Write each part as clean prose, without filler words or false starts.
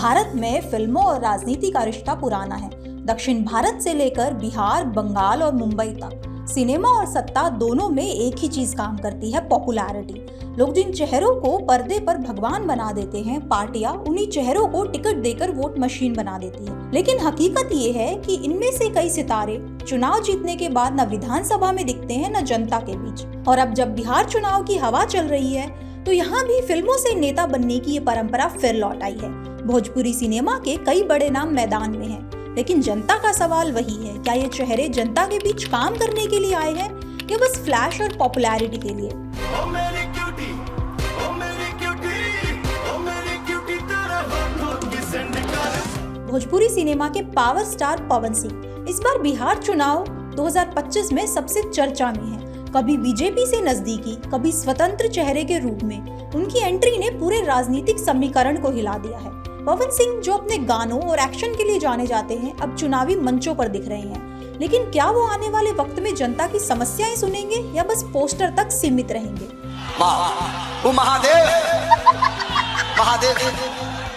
भारत में फिल्मों और राजनीति का रिश्ता पुराना है। दक्षिण भारत से लेकर बिहार, बंगाल और मुंबई तक सिनेमा और सत्ता दोनों में एक ही चीज काम करती है, पॉपुलैरिटी। लोग जिन चेहरों को पर्दे पर भगवान बना देते हैं, पार्टियां उन्हीं चेहरों को टिकट देकर वोट मशीन बना देती है। लेकिन हकीकत ये है कि इनमें से कई सितारे चुनाव जीतने के बाद न विधानसभा में दिखते हैं न जनता के बीच। और अब जब बिहार चुनाव की हवा चल रही है तो यहाँ भी फिल्मों से नेता बनने की ये परंपरा फिर लौट आई है। भोजपुरी सिनेमा के कई बड़े नाम मैदान में हैं, लेकिन जनता का सवाल वही है, क्या ये चेहरे जनता के बीच काम करने के लिए आए हैं या बस फ्लैश और पॉपुलैरिटी के लिए? भोजपुरी सिनेमा के पावर स्टार पवन सिंह इस बार बिहार चुनाव 2025 में सबसे चर्चा में है। कभी बीजेपी से नजदीकी, कभी स्वतंत्र चेहरे के रूप में उनकी एंट्री ने पूरे राजनीतिक समीकरण को हिला दिया है। पवन सिंह, जो अपने गानों और एक्शन के लिए जाने जाते हैं, अब चुनावी मंचों पर दिख रहे हैं। लेकिन क्या वो आने वाले वक्त में जनता की समस्याएं सुनेंगे या बस पोस्टर तक सीमित रहेंगे? वो महादेव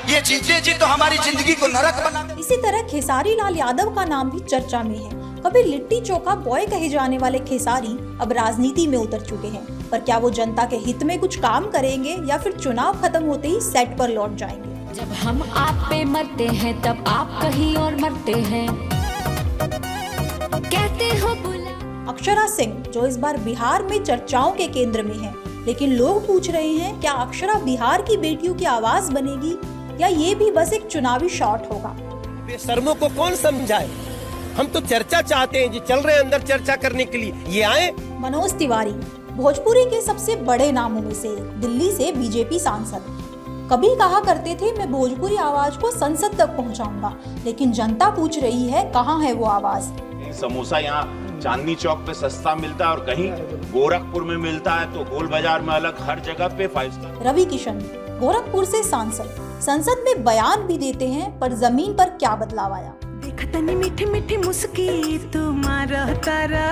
ये चीजें जी तो हमारी जिंदगी को नरक बना। इसी तरह खेसारी लाल यादव का नाम भी चर्चा में है। कभी लिट्टी चोखा बॉय कहे जाने वाले खेसारी अब राजनीति में उतर चुके हैं, पर क्या वो जनता के हित में कुछ काम करेंगे या फिर चुनाव खत्म होते ही सेट पर लौट जाएंगे? जब हम आप पे मरते हैं तब आप कहीं और मरते हैं, कहते हो बुला। अक्षरा सिंह, जो इस बार बिहार में चर्चाओं के केंद्र में है, लेकिन लोग पूछ रहे हैं क्या अक्षरा बिहार की बेटियों की आवाज बनेगी या ये भी बस एक चुनावी शॉट होगा? बेशर्मों को कौन समझाए? हम तो चर्चा चाहते हैं, जी चल रहे हैं अंदर चर्चा करने के लिए, ये आए। मनोज तिवारी, भोजपुरी के सबसे बड़े नामों में से, दिल्ली से बीजेपी सांसद, कभी कहा करते थे मैं भोजपुरी आवाज को संसद तक पहुंचाऊंगा, लेकिन जनता पूछ रही है कहाँ है वो आवाज? समोसा यहाँ चांदनी चौक पे सस्ता मिलता है और कहीं गोरखपुर में मिलता है तो गोल बाजार में अलग, हर जगह पे 5 स्टार। रवि किशन, गोरखपुर से सांसद, संसद में बयान भी देते हैं, पर जमीन पर क्या बदलाव आया? देखतनी मीठी मीठी मुस्की तुम्हारा तारा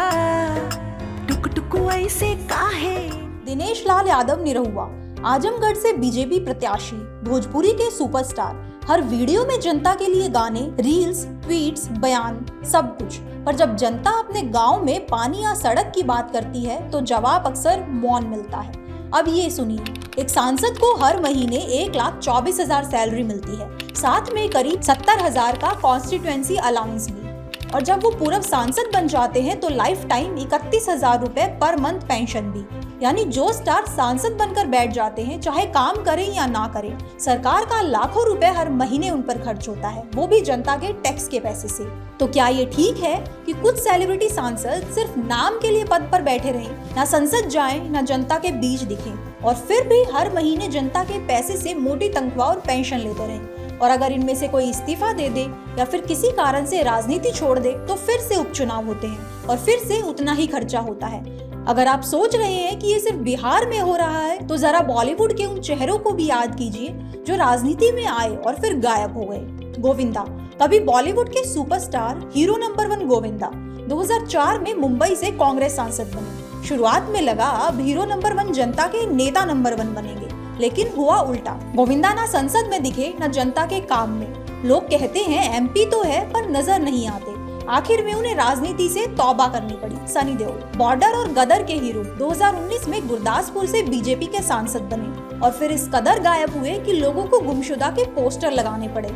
टुक टुक ऐसे काहे। दिनेश लाल यादव निरहुआ, आजमगढ़ से बीजेपी प्रत्याशी, भोजपुरी के सुपरस्टार, हर वीडियो में जनता के लिए गाने, रील्स, ट्वीट्स, बयान, सब कुछ। पर जब जनता अपने गांव में पानी या सड़क की बात करती है तो जवाब अक्सर मौन मिलता है। अब ये सुनिए, एक सांसद को हर महीने 1,24,000 सैलरी मिलती है, साथ में करीब 70,000 का कॉन्स्टिट्यूएंसी अलाउंस भी। और जब वो पूर्व सांसद बन जाते हैं तो लाइफ टाइम 31,000 रुपए पर मंथ पेंशन भी। यानी जो स्टार सांसद बनकर बैठ जाते हैं, चाहे काम करें या ना करें, सरकार का लाखों रुपए हर महीने उन पर खर्च होता है, वो भी जनता के टैक्स के पैसे से। तो क्या ये ठीक है कि कुछ सेलिब्रिटी सांसद सिर्फ नाम के लिए पद पर बैठे रहें, ना संसद जाएं, ना जनता के बीच दिखें, और फिर भी हर महीने जनता के पैसे से मोटी तनख्वाह और पेंशन लेते रहें? और अगर इनमें से कोई इस्तीफा दे दे या फिर किसी कारण से राजनीति छोड़ दे तो फिर से उपचुनाव होते हैं और फिर से उतना ही खर्चा होता है। अगर आप सोच रहे हैं कि ये सिर्फ बिहार में हो रहा है तो जरा बॉलीवुड के उन चेहरों को भी याद कीजिए जो राजनीति में आए और फिर गायब हो गए। गोविंदा, कभी बॉलीवुड के सुपरस्टार, हीरो नंबर 1 गोविंदा 2004 में मुंबई से कांग्रेस सांसद बने। शुरुआत में लगा अब हीरो नंबर 1 जनता के नेता नंबर 1 बनेंगे, लेकिन हुआ उल्टा। गोविंदा ना संसद में दिखे न जनता के काम में। लोग कहते हैं एमपी तो है पर नजर नहीं आते। आखिर में उन्हें राजनीति से तौबा करनी पड़ी। सनी देओल, बॉर्डर और गदर के हीरो, 2019 में गुरदासपुर से बीजेपी के सांसद बने और फिर इस कदर गायब हुए कि लोगों को गुमशुदा के पोस्टर लगाने पड़े।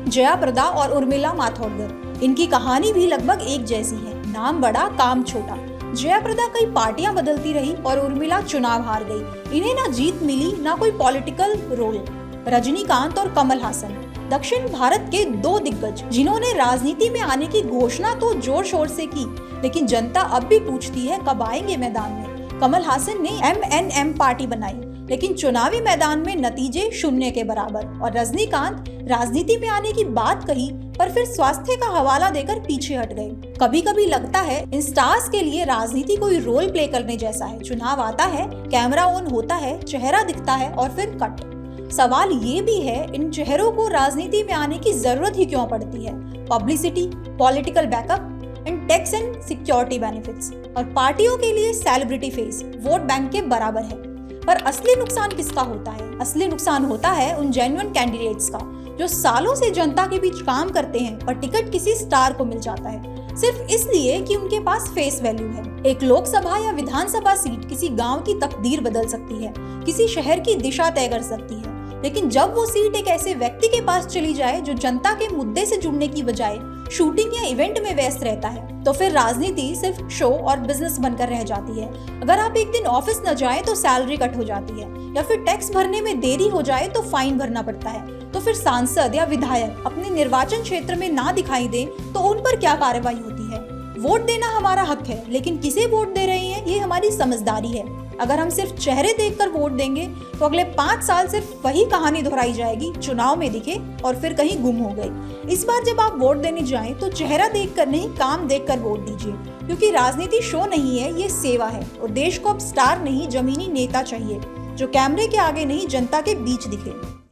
जया प्रदा और उर्मिला माथोंडकर, इनकी कहानी भी लगभग एक जैसी है, नाम बड़ा काम छोटा। जया प्रदा कई पार्टियां बदलती रही और उर्मिला चुनाव हार गई। इन्हें ना जीत मिली ना कोई पॉलिटिकल रोल। रजनीकांत और कमल हासन, दक्षिण भारत के 2 दिग्गज जिन्होंने राजनीति में आने की घोषणा तो जोर शोर से की, लेकिन जनता अब भी पूछती है कब आएंगे मैदान में। कमल हासन ने MNM पार्टी बनाई, लेकिन चुनावी मैदान में नतीजे 0 के बराबर। और रजनीकांत राजनीति में आने की बात कही पर फिर स्वास्थ्य का हवाला देकर पीछे हट गए। कभी कभी लगता है इन स्टार्स के लिए राजनीति कोई रोल प्ले करने जैसा है। चुनाव आता है, कैमरा ऑन होता है, चेहरा दिखता है और फिर कट। सवाल ये भी है, इन चेहरों को राजनीति में आने की जरूरत ही क्यों पड़ती है? Publicity, political backup and tax and security benefits, और पार्टियों के लिए सेलिब्रिटी फेस, वोट बैंक के बराबर है। पर असली नुकसान किसका होता है? असली नुकसान होता है उन जेन्युइन कैंडिडेट्स का, जो सालों से जनता के बीच काम करते हैं पर टिकट किसी स्टार को मिल जाता है सिर्फ इसलिए कि उनके पास फेस वैल्यू है। एक लोकसभा या विधानसभा सीट किसी गांव की तकदीर बदल सकती है, किसी शहर की दिशा तय कर सकती है, लेकिन जब वो सीट एक ऐसे व्यक्ति के पास चली जाए जो जनता के मुद्दे से जुड़ने की बजाय शूटिंग या इवेंट में व्यस्त रहता है, तो फिर राजनीति सिर्फ शो और बिजनेस बनकर रह जाती है। अगर आप एक दिन ऑफिस न जाए तो सैलरी कट हो जाती है, या फिर टैक्स भरने में देरी हो जाए तो फाइन भरना पड़ता है, तो फिर सांसद या विधायक अपने निर्वाचन क्षेत्र में ना दिखाई दे तो उन पर क्या कार्रवाई होती है। वोट देना हमारा हक है, लेकिन किसे वोट दे रहे हैं ये हमारी समझदारी है। अगर हम सिर्फ चेहरे देखकर वोट देंगे तो अगले 5 साल सिर्फ वही कहानी दोहराई जाएगी, चुनाव में दिखे और फिर कहीं गुम हो गई। इस बार जब आप वोट देने जाएं तो चेहरा देखकर नहीं, काम देखकर वोट दीजिए, क्योंकि राजनीति शो नहीं है, ये सेवा है। और देश को अब स्टार नहीं, जमीनी नेता चाहिए जो कैमरे के आगे नहीं, जनता के बीच दिखे।